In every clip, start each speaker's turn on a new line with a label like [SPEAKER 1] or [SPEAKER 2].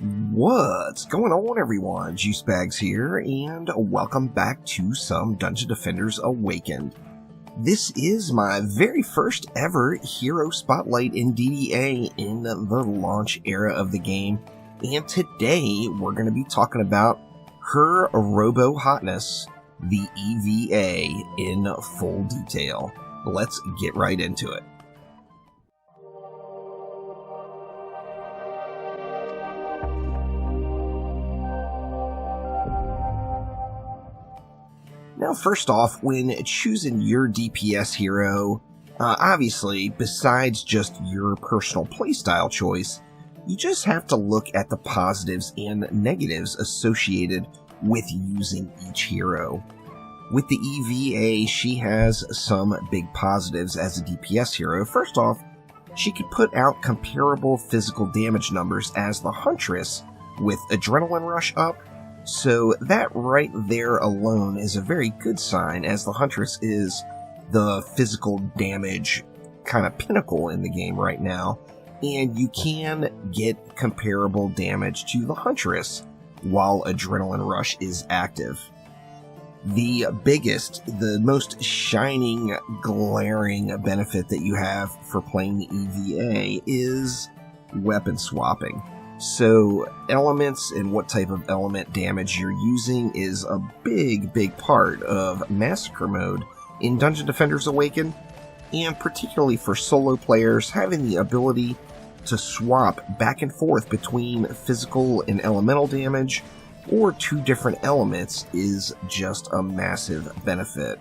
[SPEAKER 1] What's going on, everyone? Juicebags here, and welcome back to some Dungeon Defenders Awakened. This is my very first ever hero spotlight in DDA in the launch era of the game, and today we're going to be talking about her robo hotness, the EVA, in full detail. Let's get right into it. Now, first off, when choosing your DPS hero, obviously, besides just your personal playstyle choice, you just have to look at the positives and negatives associated with using each hero. With the EVA, she has some big positives as a DPS hero. First off, she could put out comparable physical damage numbers as the Huntress with Adrenaline Rush up. So that right there alone is a very good sign, as the Huntress is the physical damage kind of pinnacle in the game right now, and you can get comparable damage to the Huntress while Adrenaline Rush is active. The biggest, the most shining, glaring benefit that you have for playing the EVA is weapon swapping. So elements and what type of element damage you're using is a big part of Massacre Mode in Dungeon Defenders Awakened, and particularly for solo players, having the ability to swap back and forth between physical and elemental damage or two different elements is just a massive benefit.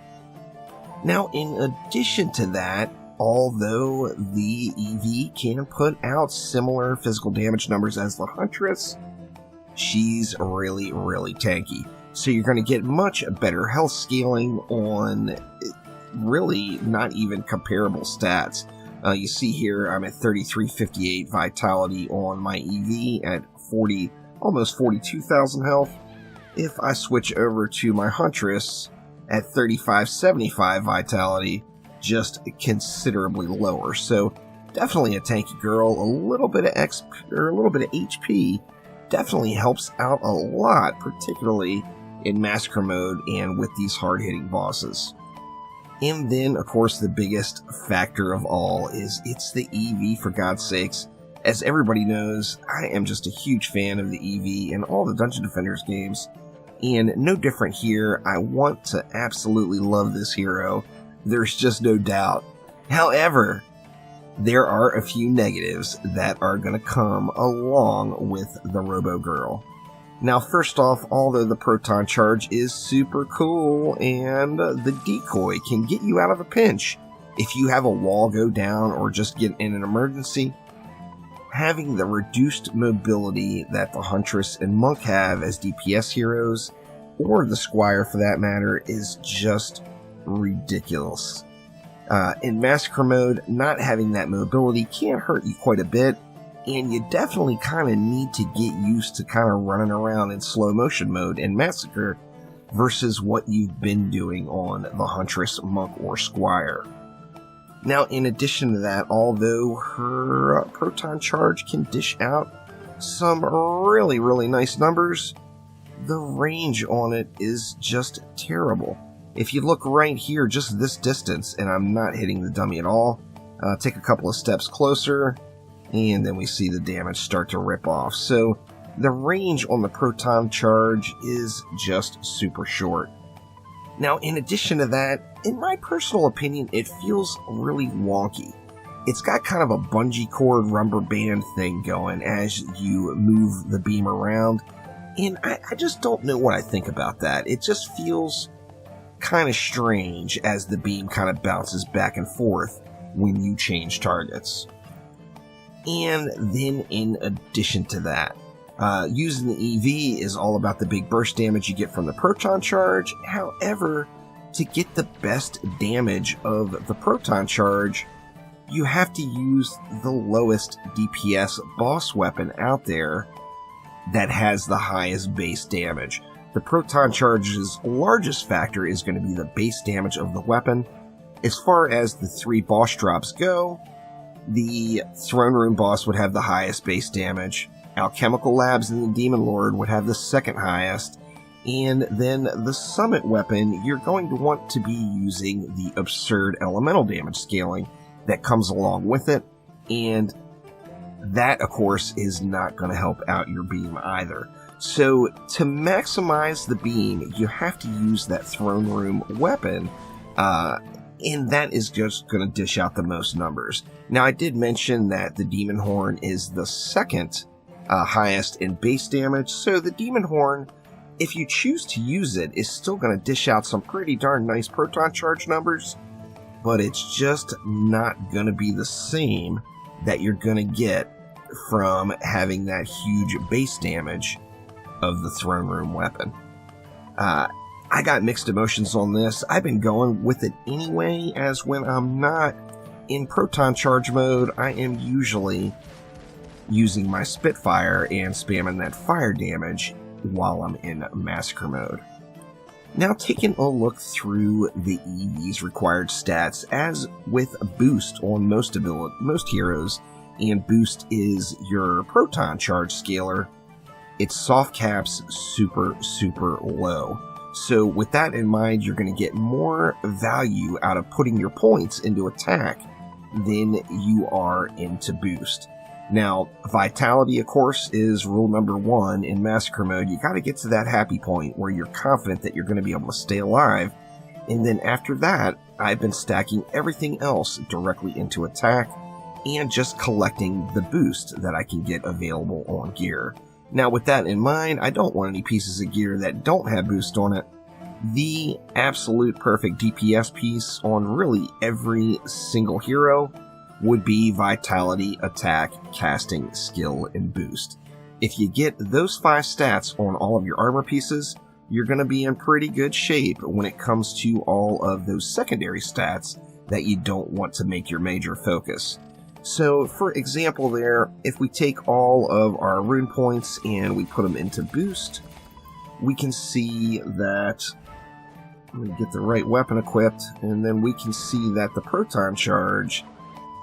[SPEAKER 1] Now, in addition to that, although the EV can put out similar physical damage numbers as the Huntress, she's really tanky. So you're going to get much better health scaling on really not even comparable stats. You see here I'm at 3358 vitality on my EV at almost 42,000 health. If I switch over to my Huntress at 3575 vitality, just considerably lower. So definitely a tanky girl. A little bit of XP or a little bit of HP definitely helps out a lot, particularly in Massacre Mode and with these hard-hitting bosses. And then, of course, the biggest factor of all is it's the EV, for God's sakes. As everybody knows, I am just a huge fan of the EV in all the Dungeon Defenders games, and no different here. I want to absolutely love this hero. There's just no doubt. However, there are a few negatives that are going to come along with the Robo Girl. Now, first off, although the Proton charge is super cool and the decoy can get you out of a pinch if you have a wall go down or just get in an emergency, having the reduced mobility that the Huntress and Monk have as DPS heroes, or the Squire for that matter, is just ridiculous. In Massacre Mode, not having that mobility can hurt you quite a bit, and you definitely kind of need to get used to kind of running around in slow motion mode in Massacre versus what you've been doing on the Huntress, Monk, or Squire. Now, in addition to that, although her Proton charge can dish out some really nice numbers, the range on it is just terrible. If you look right here, just this distance, and I'm not hitting the dummy at all, take a couple of steps closer, and then we see the damage start to rip off. So the range on the Proton charge is just super short. Now, in addition to that, in my personal opinion, it feels really wonky. It's got kind of a bungee cord rubber band thing going as you move the beam around, and I just don't know what I think about that. It just feels kind of strange as the beam kind of bounces back and forth when you change targets. And then in addition to that, using the EV is all about the big burst damage you get from the Proton charge. However, to get the best damage of the Proton charge, you have to use the lowest DPS boss weapon out there that has the highest base damage. The Proton charge's largest factor is going to be the base damage of the weapon. As far as the 3 boss drops go, the Throne Room boss would have the highest base damage. Alchemical Labs and the Demon Lord would have the second highest. And then the summit weapon, you're going to want to be using the absurd elemental damage scaling that comes along with it. And that, of course, is not going to help out your beam either. So to maximize the beam, you have to use that throne room weapon, and that is just going to dish out the most numbers. Now, I did mention that the Demon Horn is the second highest in base damage, so the Demon Horn, if you choose to use it, is still going to dish out some pretty darn nice proton charge numbers, but it's just not going to be the same that you're going to get from having that huge base damage of the throne room weapon. I got mixed emotions on this. I've been going with it anyway, as when I'm not in proton charge mode, I am usually using my Spitfire and spamming that fire damage while I'm in massacre mode. Now, taking a look through the EV's required stats, as with boost on most heroes, and boost is your proton charge scaler, its soft cap's super low. So with that in mind, you're going to get more value out of putting your points into attack than you are into boost. Now, vitality, of course, is rule number 1 in massacre mode. You got to get to that happy point where you're confident that you're going to be able to stay alive. And then after that, I've been stacking everything else directly into attack and just collecting the boost that I can get available on gear. Now, with that in mind, I don't want any pieces of gear that don't have boost on it. The absolute perfect DPS piece on really every single hero would be vitality, attack, casting, skill, and boost. If you get those 5 stats on all of your armor pieces, you're going to be in pretty good shape when it comes to all of those secondary stats that you don't want to make your major focus. So, for example there, if we take all of our rune points and we put them into boost, we can see that, let me get the right weapon equipped, and then we can see that the proton charge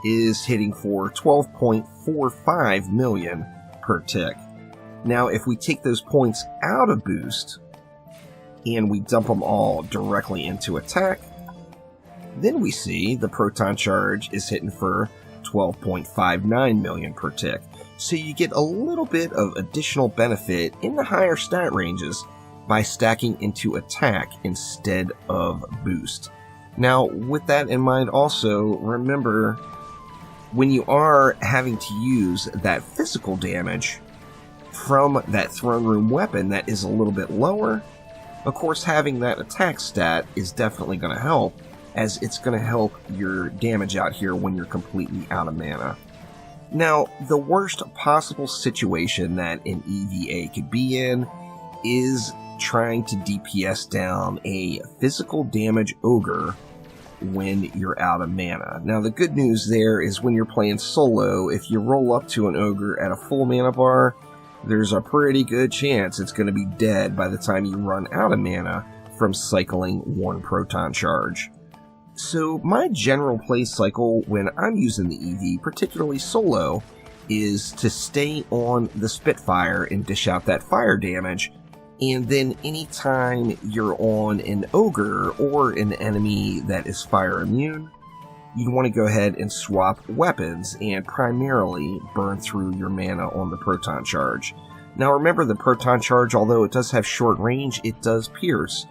[SPEAKER 1] is hitting for 12.45 million per tick. Now, if we take those points out of boost, and we dump them all directly into attack, then we see the proton charge is hitting for 12.59 million per tick. So you get a little bit of additional benefit in the higher stat ranges by stacking into attack instead of boost. Now, with that in mind also, remember, when you are having to use that physical damage from that throne room weapon that is a little bit lower, of course having that attack stat is definitely going to help, as it's going to help your damage out here when you're completely out of mana. Now, the worst possible situation that an EVA could be in is trying to DPS down a physical damage ogre when you're out of mana. Now, the good news there is when you're playing solo, if you roll up to an ogre at a full mana bar, there's a pretty good chance it's going to be dead by the time you run out of mana from cycling 1 proton charge. So my general play cycle when I'm using the EV, particularly solo, is to stay on the Spitfire and dish out that fire damage, and then anytime you're on an ogre or an enemy that is fire immune, you'd want to go ahead and swap weapons and primarily burn through your mana on the proton charge. Now remember, the proton charge, although it does have short range, it does pierce.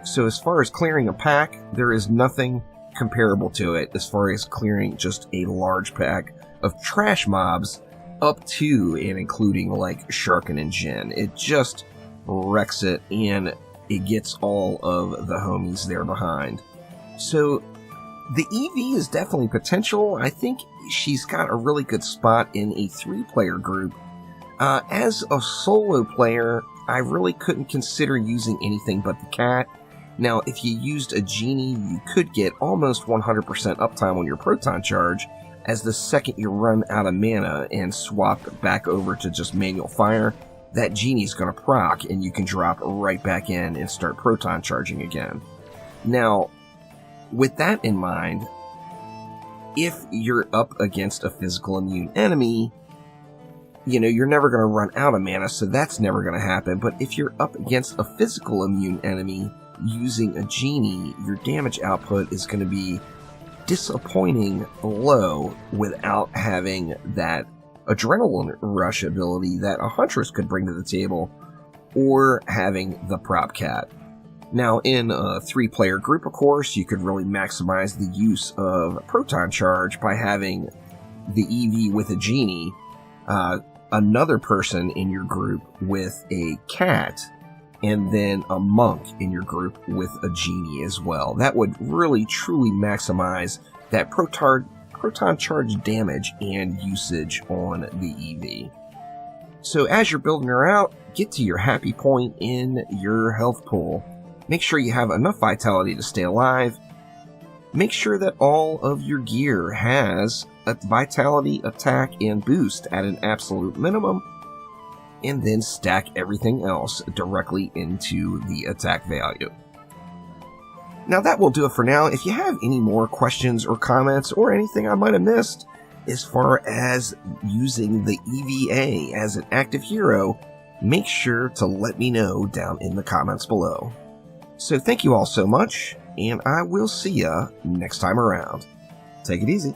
[SPEAKER 1] So as far as clearing a pack, there is nothing comparable to it as far as clearing just a large pack of trash mobs up to and including like Sharkin and Jin. It just wrecks it, and it gets all of the homies there behind. So the EV is definitely potential. I think she's got a really good spot in a 3-player group. As a solo player, I really couldn't consider using anything but the cat. Now, if you used a genie, you could get almost 100% uptime on your proton charge, as the second you run out of mana and swap back over to just manual fire, that genie's going to proc, and you can drop right back in and start proton charging again. Now, with that in mind, if you're up against a physical immune enemy, you're never going to run out of mana, so that's never going to happen. But if you're up against a physical immune enemy using a genie, your damage output is going to be disappointing low without having that adrenaline rush ability that a Huntress could bring to the table, or having the Prop Cat. Now, in a 3-player group, of course, you could really maximize the use of Proton Charge by having the EV with a genie, another person in your group with a cat, and then a monk in your group with a genie as well. That would really truly maximize that Proton Charge damage and usage on the EV. So as you're building her out, get to your happy point in your health pool. Make sure you have enough vitality to stay alive. Make sure that all of your gear has a vitality, attack, and boost at an absolute minimum, and then stack everything else directly into the attack value. Now that will do it for now. If you have any more questions or comments or anything I might have missed as far as using the EVA as an active hero, make sure to let me know down in the comments below. So thank you all so much, and I will see ya next time around. Take it easy.